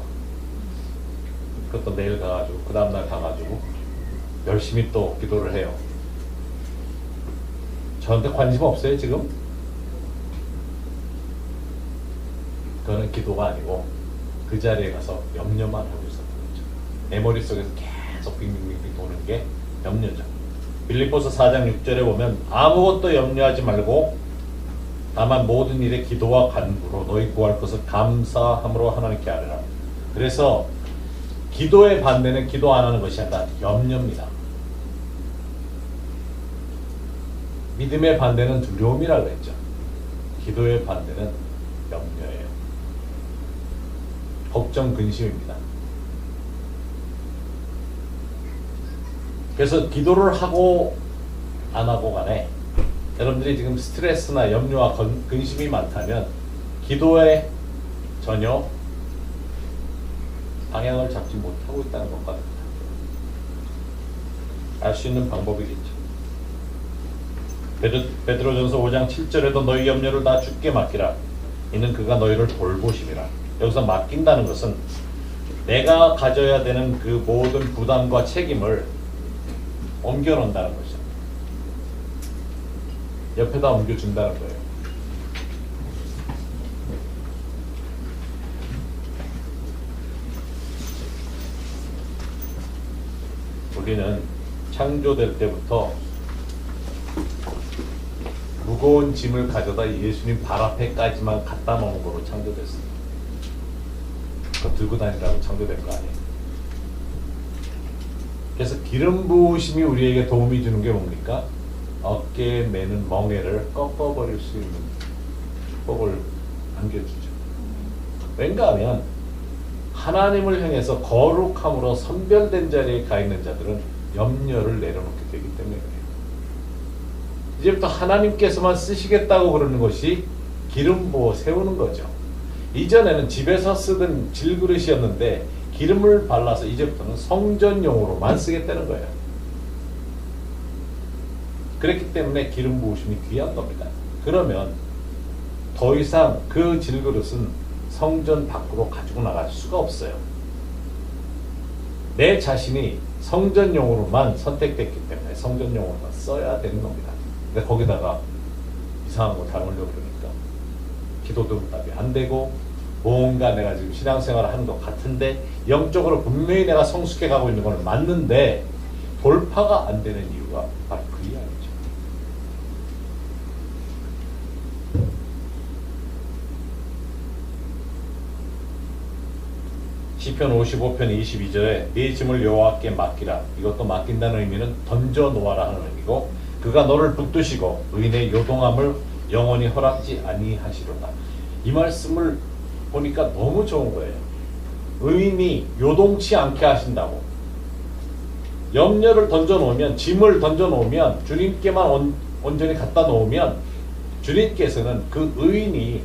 그것도 내일 가가지고 그 다음날 가가지고 열심히 또 기도를 해요. 저한테 관심 없어요 지금? 그거는 기도가 아니고 그 자리에 가서 염려만 하고 있었던 거죠. 내 머릿속에서 계속 빙빙빙빙 도는 게 염려죠. 빌립보서 4장 6절에 보면 아무것도 염려하지 말고 다만 모든 일에 기도와 간구로 너희 구할 것을 감사함으로 하나님께 아뢰라. 그래서 기도의 반대는 기도 안 하는 것이 아니라 염려입니다. 믿음의 반대는 두려움이라고 했죠. 기도의 반대는 염려예요. 걱정, 근심입니다. 그래서 기도를 하고 안 하고 간에 여러분들이 지금 스트레스나 염려와 근심이 많다면 기도에 전혀 방향을 잡지 못하고 있다는 것 같습니다. 알 수 있는 방법이겠죠. 베드로전서 5장 7절에도 너희 염려를 다 주께 맡기라. 이는 그가 너희를 돌보심이라. 여기서 맡긴다는 것은 내가 가져야 되는 그 모든 부담과 책임을 옮겨놓는다는 거죠. 옆에다 옮겨준다는 거예요. 우리는 창조될 때부터 무거운 짐을 가져다 예수님 발 앞에까지만 갖다 놓은 거로 창조됐어요. 그거 들고 다니라고 창조된 거 아니에요. 그래서 기름 부으심이 우리에게 도움이 주는 게 뭡니까? 어깨에 매는 멍에를 꺾어버릴 수 있는 축복을 안겨주죠. 왠가 하면 하나님을 향해서 거룩함으로 선별된 자리에 가 있는 자들은 염려를 내려놓게 되기 때문에 그래요. 이제부터 하나님께서만 쓰시겠다고 그러는 것이 기름 부어 세우는 거죠. 이전에는 집에서 쓰던 질그릇이었는데 기름을 발라서 이제부터는 성전용으로만 쓰겠다는 거예요. 그랬기 때문에 기름 부으심이 귀한 겁니다. 그러면 더 이상 그 질그릇은 성전 밖으로 가지고 나갈 수가 없어요. 내 자신이 성전용으로만 선택됐기 때문에 성전용으로만 써야 되는 겁니다. 근데 거기다가 이상한 거 닮으려고 그러니까 기도도 응답이 안 되고 뭔가 내가 지금 신앙생활을 하는 것 같은데 영적으로 분명히 내가 성숙해 가고 있는 건 맞는데 돌파가 안 되는 이유가 바로 그 이야기죠. 시편 55편 22절에 네 짐을 여호와께 맡기라. 이것도 맡긴다는 의미는 던져 놓아라 하는 의미고 그가 너를 붙드시고 의인의 요동함을 영원히 허락지 아니하시로다. 이 말씀을 보니까 너무 좋은 거예요. 의인이 요동치 않게 하신다고. 염려를 던져 놓으면, 짐을 던져 놓으면, 주님께만 온전히 갖다 놓으면 주님께서는 그 의인이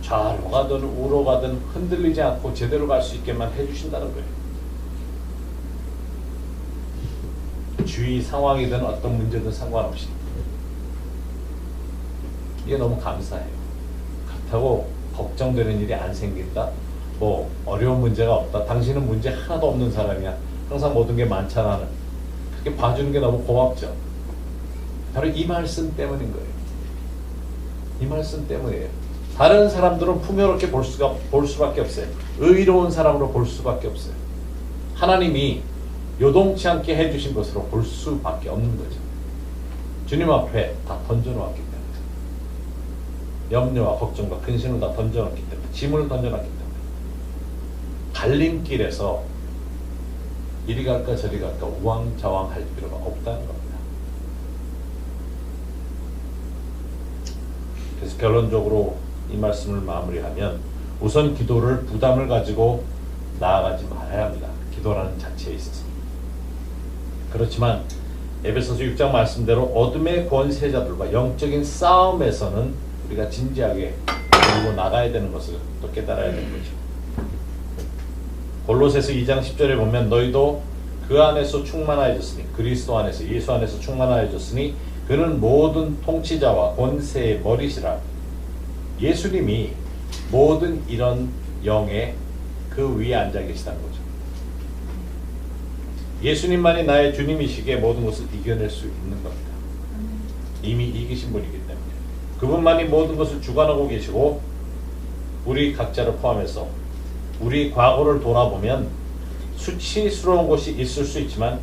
좌로 가든 우로 가든 흔들리지 않고 제대로 갈 수 있게만 해주신다는 거예요. 주위 상황이든 어떤 문제든 상관없이. 이게 너무 감사해요. 그렇다고 걱정되는 일이 안 생긴다? 뭐 어려운 문제가 없다? 당신은 문제 하나도 없는 사람이야. 항상 모든 게 많잖아. 그렇게 봐주는 게 너무 고맙죠. 바로 이 말씀 때문인 거예요. 이 말씀 때문이에요. 다른 사람들은 풍요롭게 볼 수밖에 없어요. 의로운 사람으로 볼 수밖에 없어요. 하나님이 요동치 않게 해주신 것으로 볼 수밖에 없는 거죠. 주님 앞에 다 던져놓았기 때문에. 염려와 걱정과 근심을 다 던져놨기 때문에. 짐을 던져놨기 때문에. 갈림길에서 이리 갈까 저리 갈까 우왕좌왕 할 필요가 없다는 겁니다. 그래서 결론적으로 이 말씀을 마무리하면 우선 기도를 부담을 가지고 나아가지 말아야 합니다. 기도라는 자체에 있어서. 그렇지만 에베소서 6장 말씀대로 어둠의 권세자들과 영적인 싸움에서는 우리가 진지하게 들고 나가야 되는 것을 또 깨달아야 되는 거죠. 골로새서 2장 10절에 보면 너희도 그 안에서 충만하여졌으니 그리스도 안에서 예수 안에서 충만하여졌으니 그는 모든 통치자와 권세의 머리시라. 예수님이 모든 이런 영의 그 위에 앉아 계시다는 거죠. 예수님만이 나의 주님이시기에 모든 것을 이겨낼 수 있는 겁니다. 이미 이기신 분이기 때문에. 그분만이 모든 것을 주관하고 계시고 우리 각자를 포함해서 우리 과거를 돌아보면 수치스러운 것이 있을 수 있지만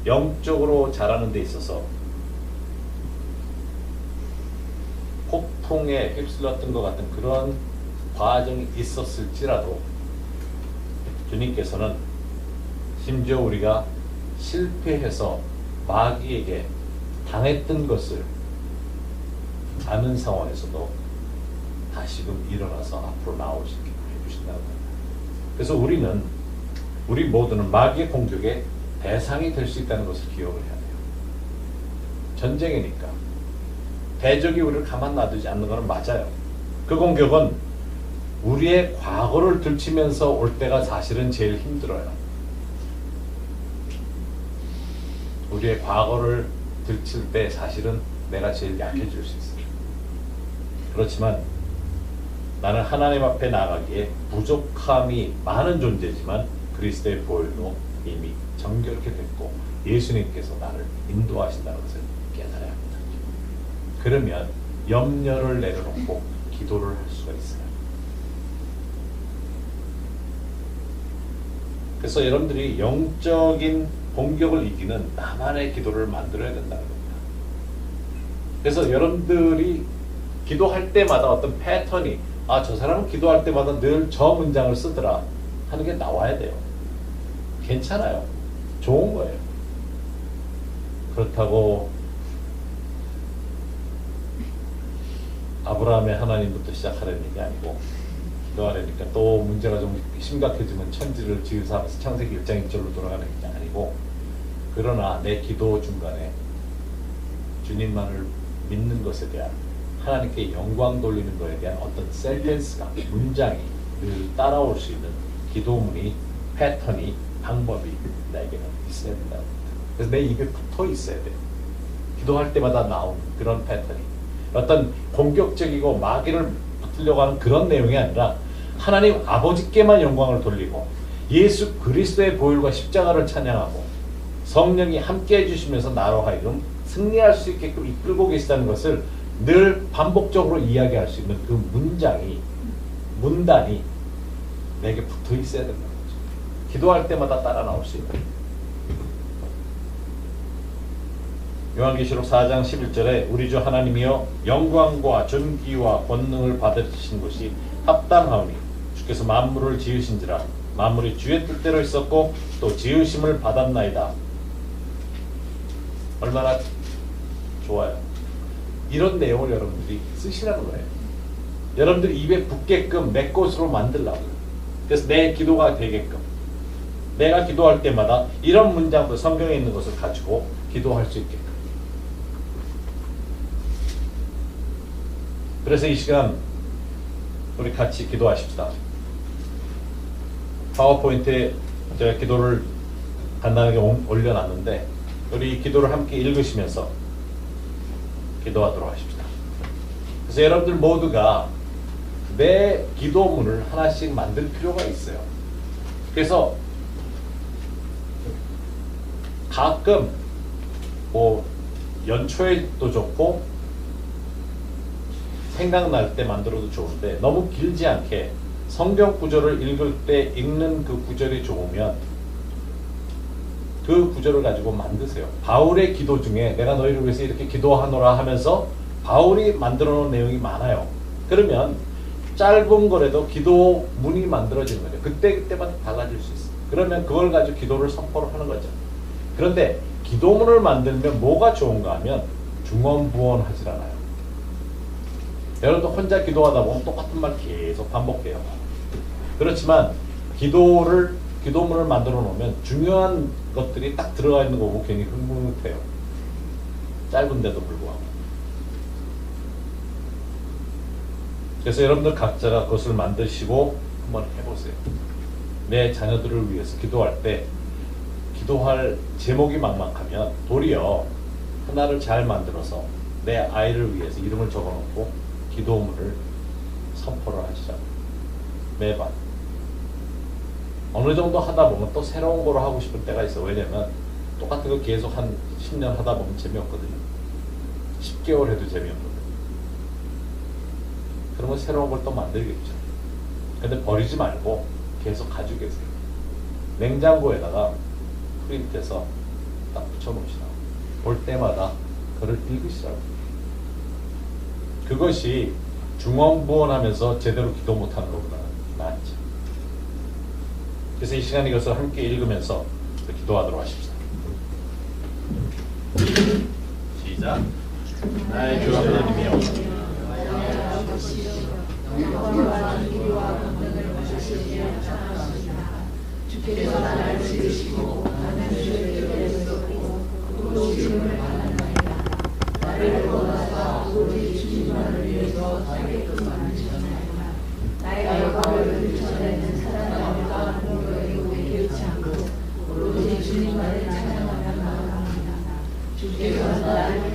영적으로 자라는 데 있어서 폭풍에 휩쓸렸던 것 같은 그런 과정이 있었을지라도 주님께서는 심지어 우리가 실패해서 마귀에게 당했던 것을 아는 상황에서도 다시금 일어나서 앞으로 나오시게 해주신다는 겁니다. 그래서 우리 모두는 마귀의 공격의 대상이 될 수 있다는 것을 기억을 해야 돼요. 전쟁이니까 대적이 우리를 가만 놔두지 않는 것은 맞아요. 그 공격은 우리의 과거를 들추면서 올 때가 사실은 제일 힘들어요. 우리의 과거를 들칠 때 사실은 내가 제일 약해질 수 있어요. 그렇지만 나는 하나님 앞에 나가기에 부족함이 많은 존재지만 그리스도의 보혈로 이미 정결케 됐고 예수님께서 나를 인도하신다는 것을 깨달아야 합니다. 그러면 염려를 내려놓고 기도를 할 수가 있어요. 그래서 여러분들이 영적인 공격을 이기는 나만의 기도를 만들어야 된다는 겁니다. 그래서 여러분들이 기도할 때마다 어떤 패턴이 저 사람은 기도할 때마다 늘 저 문장을 쓰더라 하는 게 나와야 돼요. 괜찮아요. 좋은 거예요. 그렇다고 아브라함의 하나님부터 시작하려는 얘기 아니고 기도하려니까 또 문제가 좀 심각해지면 천지를 지으사하면서 창세기 1장 1절로 돌아가는 게 아니고 그러나 내 기도 중간에 주님만을 믿는 것에 대한 하나님께 영광 돌리는 것에 대한 어떤 센텐스가 문장이 늘 따라올 수 있는 기도문이, 패턴이, 방법이 나에게는 있어야 된다. 그래서 내 입에 붙어 있어야 돼. 기도할 때마다 나오는 그런 패턴이. 어떤 공격적이고 마귀를 붙으려고 하는 그런 내용이 아니라 하나님 아버지께만 영광을 돌리고 예수 그리스도의 보혈과 십자가를 찬양하고 성령이 함께 해주시면서 나로 하여금 승리할 수 있게끔 이끌고 계시다는 것을 늘 반복적으로 이야기할 수 있는 그 문단이 내게 붙어 있어야 된다는 거죠. 기도할 때마다 따라 나올 수 있는. 요한계시록 4장 11절에 우리 주 하나님이여 영광과 존귀와 권능을 받으신 것이 합당하오니 주께서 만물을 지으신지라 만물이 주의 뜻대로 있었고 또 지으심을 받았나이다. 얼마나 좋아요. 이런 내용을 여러분들이 쓰시라는 거예요. 여러분들이 입에 붙게끔 내 것으로 만들라고요. 그래서 내 기도가 되게끔 내가 기도할 때마다 이런 문장도 성경에 있는 것을 가지고 기도할 수 있게끔. 그래서 이 시간 우리 같이 기도하십시다. 파워포인트에 제가 기도를 간단하게 올려놨는데 우리 이 기도를 함께 읽으시면서 기도하도록 하십시다. 그래서 여러분들 모두가 내 기도문을 하나씩 만들 필요가 있어요. 그래서 가끔 뭐 연초에도 좋고 생각날 때 만들어도 좋은데 너무 길지 않게 성경 구절을 읽을 때 읽는 그 구절이 좋으면 그 구절을 가지고 만드세요. 바울의 기도 중에 내가 너희를 위해서 이렇게 기도하노라 하면서 바울이 만들어 놓은 내용이 많아요. 그러면 짧은 거라도 기도문이 만들어지는 거죠. 그때마다 달라질 수 있어요. 그러면 그걸 가지고 기도를 선포를 하는 거죠. 그런데 기도문을 만들면 뭐가 좋은가 하면 중언부언하지 않아요. 여러분도 혼자 기도하다 보면 똑같은 말 계속 반복해요. 그렇지만 기도문을 만들어 놓으면 중요한 것들이 딱 들어가 있는 거고 괜히 흐뭇해요. 짧은데도 불구하고. 그래서 여러분들 각자가 그것을 만드시고 한번 해보세요. 내 자녀들을 위해서 기도할 때 기도할 제목이 막막하면 도리어 하나를 잘 만들어서 내 아이를 위해서 이름을 적어놓고 기도문을 선포를 하시자. 매번. 어느 정도 하다 보면 또 새로운 거로 하고 싶을 때가 있어. 왜냐면 똑같은 거 계속 한 10년 하다 보면 재미없거든요. 10개월 해도 재미없거든요. 그러면 새로운 걸 또 만들겠죠. 근데 버리지 말고 계속 가지고 계세요. 냉장고에다가 프린트해서 딱 붙여놓으시라고. 볼 때마다 그를 읽으시라고. 그것이 중언부언하면서 제대로 기도 못하는 것보다 낫죠. 그래서 이 시간 이것을 함께 읽으면서 기도하도록 하십시다. 시작. 나의 주 하나님이여 주께서 나를 지으시고 나는 주의 뜻을 듣고 또 지음을 받았나이다. 나를 원하사 오직 주님만을 위해서 살게끔 만드셨나이다. 나의 영광을 드러내는 사랑과 공격이 개의치 않고 오로지 주님만을 찬양하며 나아갑니다. 주께서 나를